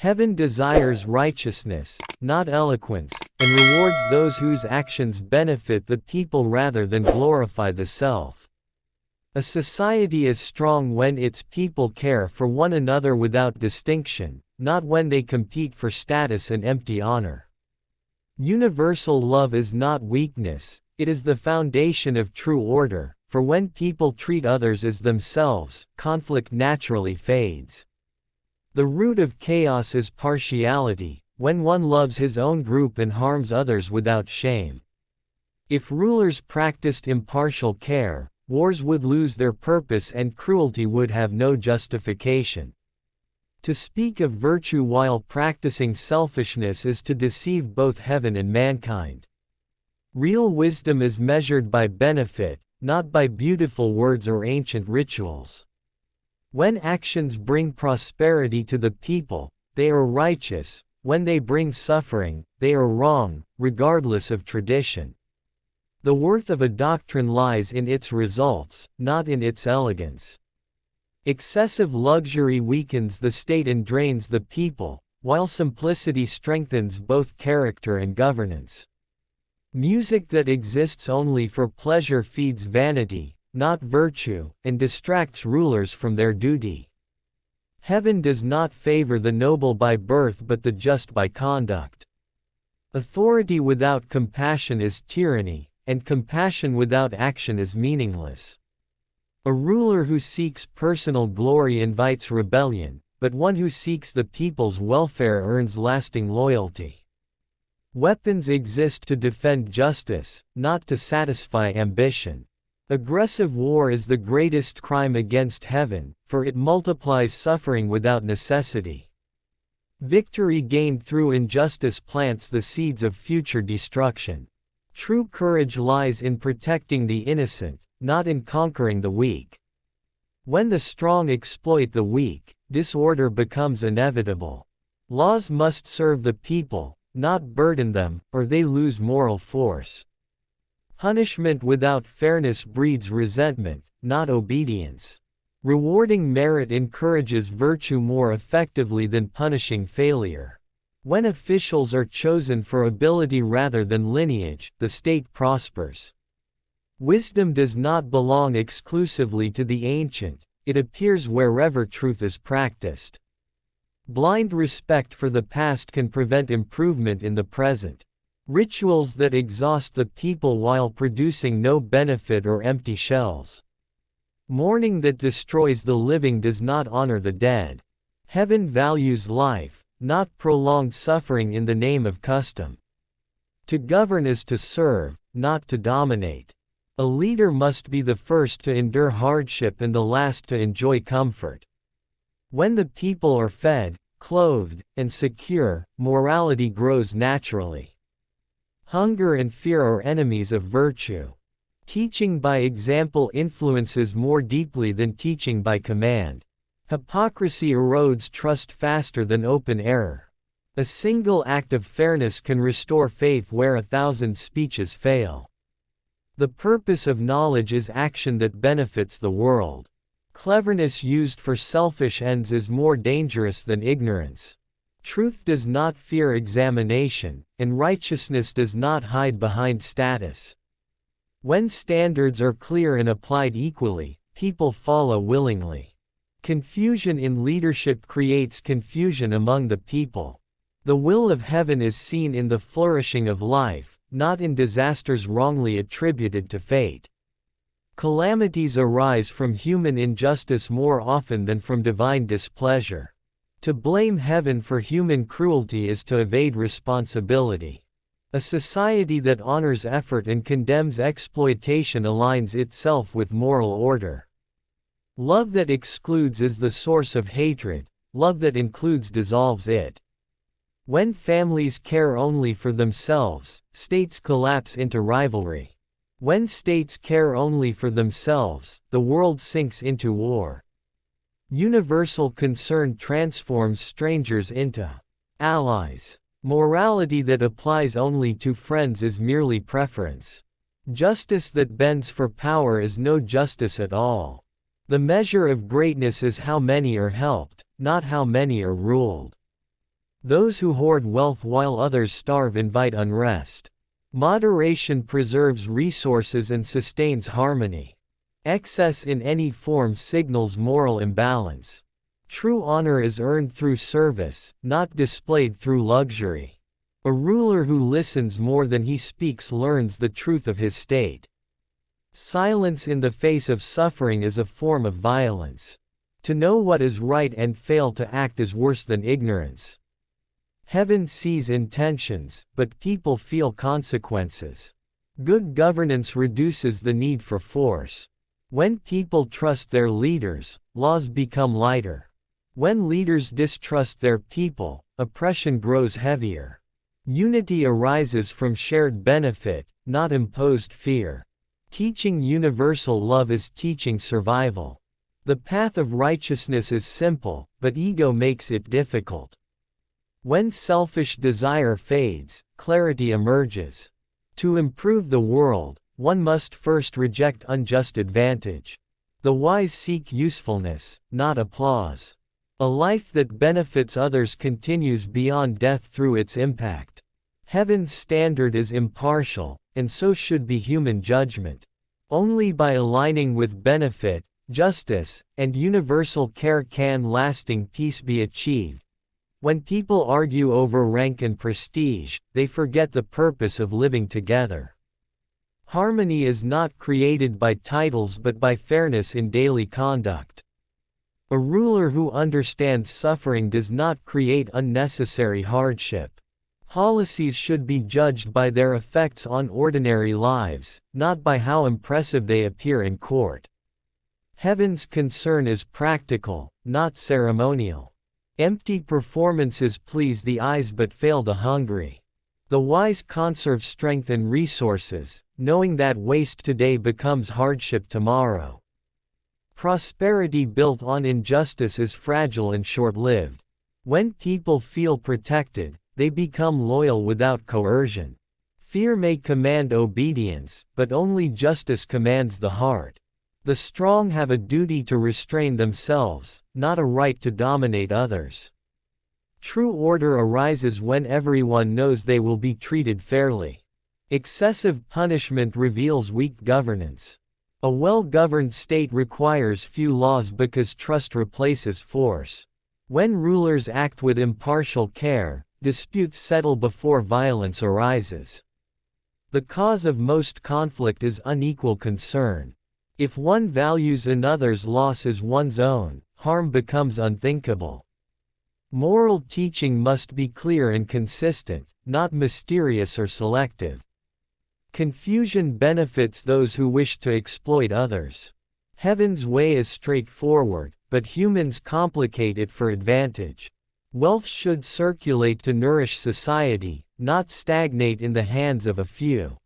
Heaven desires righteousness, not eloquence, and rewards those whose actions benefit the people rather than glorify the self. A society is strong when its people care for one another without distinction, not when they compete for status and empty honor. Universal love is not weakness, it is the foundation of true order, for when people treat others as themselves, conflict naturally fades. The root of chaos is partiality, when one loves his own group and harms others without shame. If rulers practiced impartial care, wars would lose their purpose and cruelty would have no justification. To speak of virtue while practicing selfishness is to deceive both heaven and mankind. Real wisdom is measured by benefit, not by beautiful words or ancient rituals. When actions bring prosperity to the people, they are righteous; when they bring suffering, they are wrong, regardless of tradition. The worth of a doctrine lies in its results, not in its elegance. Excessive luxury weakens the state and drains the people, while simplicity strengthens both character and governance. Music that exists only for pleasure feeds vanity, not virtue, and distracts rulers from their duty. Heaven does not favor the noble by birth but the just by conduct. Authority without compassion is tyranny, and compassion without action is meaningless. A ruler who seeks personal glory invites rebellion, but one who seeks the people's welfare earns lasting loyalty. Weapons exist to defend justice, not to satisfy ambition. Aggressive war is the greatest crime against heaven, for it multiplies suffering without necessity. Victory gained through injustice plants the seeds of future destruction. True courage lies in protecting the innocent, not in conquering the weak. When the strong exploit the weak, disorder becomes inevitable. Laws must serve the people, not burden them, or they lose moral force. Punishment without fairness breeds resentment, not obedience. Rewarding merit encourages virtue more effectively than punishing failure. When officials are chosen for ability rather than lineage, the state prospers. Wisdom does not belong exclusively to the ancient, it appears wherever truth is practiced. Blind respect for the past can prevent improvement in the present. Rituals that exhaust the people while producing no benefit or empty shells. Mourning that destroys the living does not honor the dead. Heaven values life, not prolonged suffering in the name of custom. To govern is to serve, not to dominate. A leader must be the first to endure hardship and the last to enjoy comfort. When the people are fed, clothed, and secure, morality grows naturally. Hunger and fear are enemies of virtue. Teaching by example influences more deeply than teaching by command. Hypocrisy erodes trust faster than open error. A single act of fairness can restore faith where 1,000 speeches fail. The purpose of knowledge is action that benefits the world. Cleverness used for selfish ends is more dangerous than ignorance. Truth does not fear examination, and righteousness does not hide behind status. When standards are clear and applied equally, people follow willingly. Confusion in leadership creates confusion among the people. The will of heaven is seen in the flourishing of life, not in disasters wrongly attributed to fate. Calamities arise from human injustice more often than from divine displeasure. To blame heaven for human cruelty is to evade responsibility. A society that honors effort and condemns exploitation aligns itself with moral order. Love that excludes is the source of hatred, love that includes dissolves it. When families care only for themselves, states collapse into rivalry. When states care only for themselves, the world sinks into war. Universal concern transforms strangers into allies. Morality that applies only to friends is merely preference. Justice that bends for power is no justice at all. The measure of greatness is how many are helped, not how many are ruled. Those who hoard wealth while others starve invite unrest. Moderation preserves resources and sustains harmony. Excess in any form signals moral imbalance. True honor is earned through service, not displayed through luxury. A ruler who listens more than he speaks learns the truth of his state. Silence in the face of suffering is a form of violence. To know what is right and fail to act is worse than ignorance. Heaven sees intentions, but people feel consequences. Good governance reduces the need for force. When people trust their leaders, laws become lighter. When leaders distrust their people, oppression grows heavier. Unity arises from shared benefit, not imposed fear. Teaching universal love is teaching survival. The path of righteousness is simple, but ego makes it difficult. When selfish desire fades, clarity emerges. To improve the world, one must first reject unjust advantage. The wise seek usefulness, not applause. A life that benefits others continues beyond death through its impact. Heaven's standard is impartial, and so should be human judgment. Only by aligning with benefit, justice, and universal care can lasting peace be achieved. When people argue over rank and prestige, they forget the purpose of living together. Harmony is not created by titles but by fairness in daily conduct. A ruler who understands suffering does not create unnecessary hardship. Policies should be judged by their effects on ordinary lives, not by how impressive they appear in court. Heaven's concern is practical, not ceremonial. Empty performances please the eyes but fail the hungry. The wise conserve strength and resources, knowing that waste today becomes hardship tomorrow. Prosperity built on injustice is fragile and short-lived. When people feel protected, they become loyal without coercion. Fear may command obedience, but only justice commands the heart. The strong have a duty to restrain themselves, not a right to dominate others. True order arises when everyone knows they will be treated fairly. Excessive punishment reveals weak governance. A well-governed state requires few laws because trust replaces force. When rulers act with impartial care, disputes settle before violence arises. The cause of most conflict is unequal concern. If one values another's loss as one's own, harm becomes unthinkable. Moral teaching must be clear and consistent, not mysterious or selective. Confusion benefits those who wish to exploit others. Heaven's way is straightforward, but humans complicate it for advantage. Wealth should circulate to nourish society, not stagnate in the hands of a few.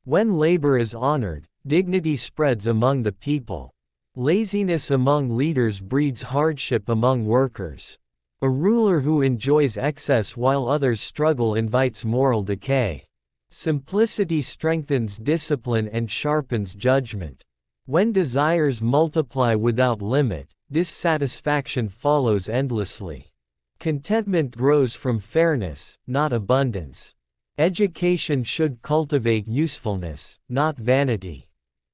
When labor is honored, dignity spreads among the people. Laziness among leaders breeds hardship among workers. A ruler who enjoys excess while others struggle invites moral decay. Simplicity strengthens discipline and sharpens judgment. When desires multiply without limit, dissatisfaction follows endlessly. Contentment grows from fairness, not abundance. Education should cultivate usefulness, not vanity.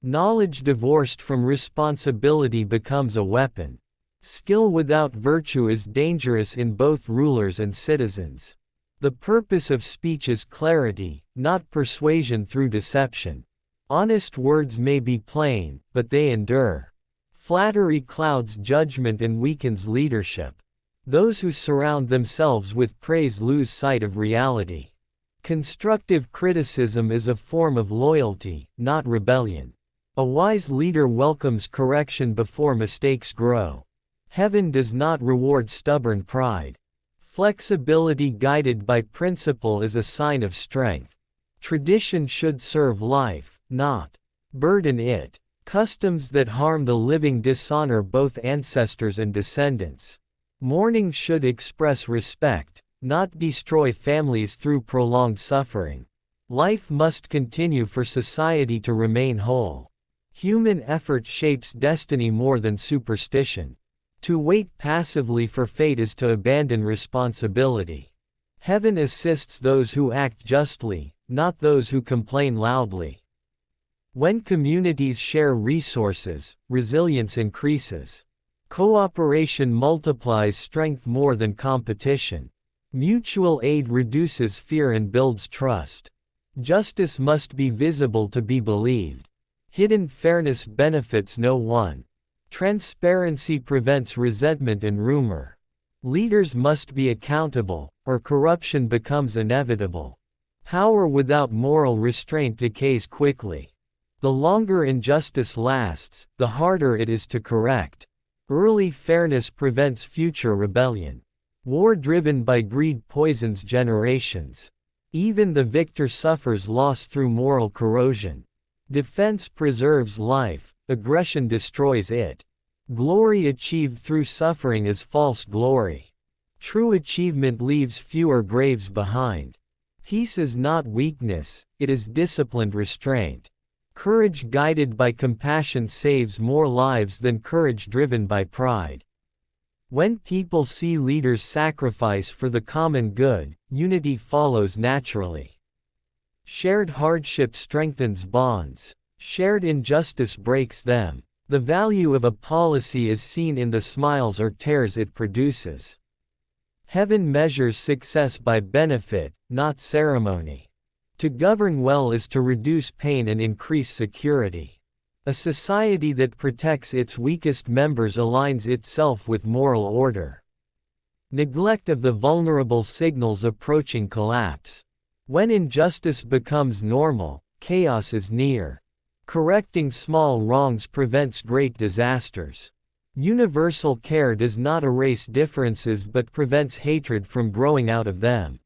Knowledge divorced from responsibility becomes a weapon. Skill without virtue is dangerous in both rulers and citizens. The purpose of speech is clarity, not persuasion through deception. Honest words may be plain, but they endure. Flattery clouds judgment and weakens leadership. Those who surround themselves with praise lose sight of reality. Constructive criticism is a form of loyalty, not rebellion. A wise leader welcomes correction before mistakes grow. Heaven does not reward stubborn pride. Flexibility guided by principle is a sign of strength. Tradition should serve life, not burden it. Customs that harm the living dishonor both ancestors and descendants. Mourning should express respect, not destroy families through prolonged suffering. Life must continue for society to remain whole. Human effort shapes destiny more than superstition. To wait passively for fate is to abandon responsibility. Heaven assists those who act justly, not those who complain loudly. When communities share resources, resilience increases. Cooperation multiplies strength more than competition. Mutual aid reduces fear and builds trust. Justice must be visible to be believed. Hidden fairness benefits no one. Transparency prevents resentment and rumor. Leaders must be accountable, or corruption becomes inevitable. Power without moral restraint decays quickly. The longer injustice lasts, the harder it is to correct. Early fairness prevents future rebellion. War driven by greed poisons generations. Even the victor suffers loss through moral corrosion. Defense preserves life, aggression destroys it. Glory achieved through suffering is false glory. True achievement leaves fewer graves behind. Peace is not weakness, it is disciplined restraint. Courage guided by compassion saves more lives than courage driven by pride. When people see leaders sacrifice for the common good, unity follows naturally. Shared hardship strengthens bonds. Shared injustice breaks them. The value of a policy is seen in the smiles or tears it produces. Heaven measures success by benefit, not ceremony. To govern well is to reduce pain and increase security. A society that protects its weakest members aligns itself with moral order. Neglect of the vulnerable signals approaching collapse. When injustice becomes normal, chaos is near. Correcting small wrongs prevents great disasters. Universal care does not erase differences but prevents hatred from growing out of them.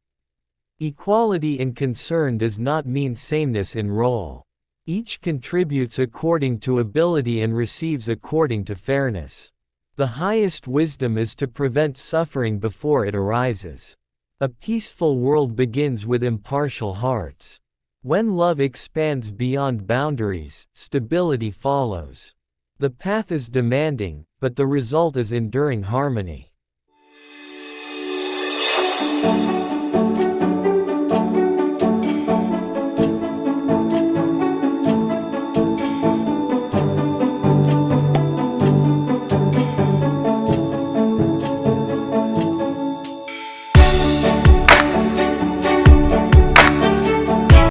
Equality in concern does not mean sameness in role. Each contributes according to ability and receives according to fairness. The highest wisdom is to prevent suffering before it arises. A peaceful world begins with impartial hearts. When love expands beyond boundaries, stability follows. The path is demanding, but the result is enduring harmony.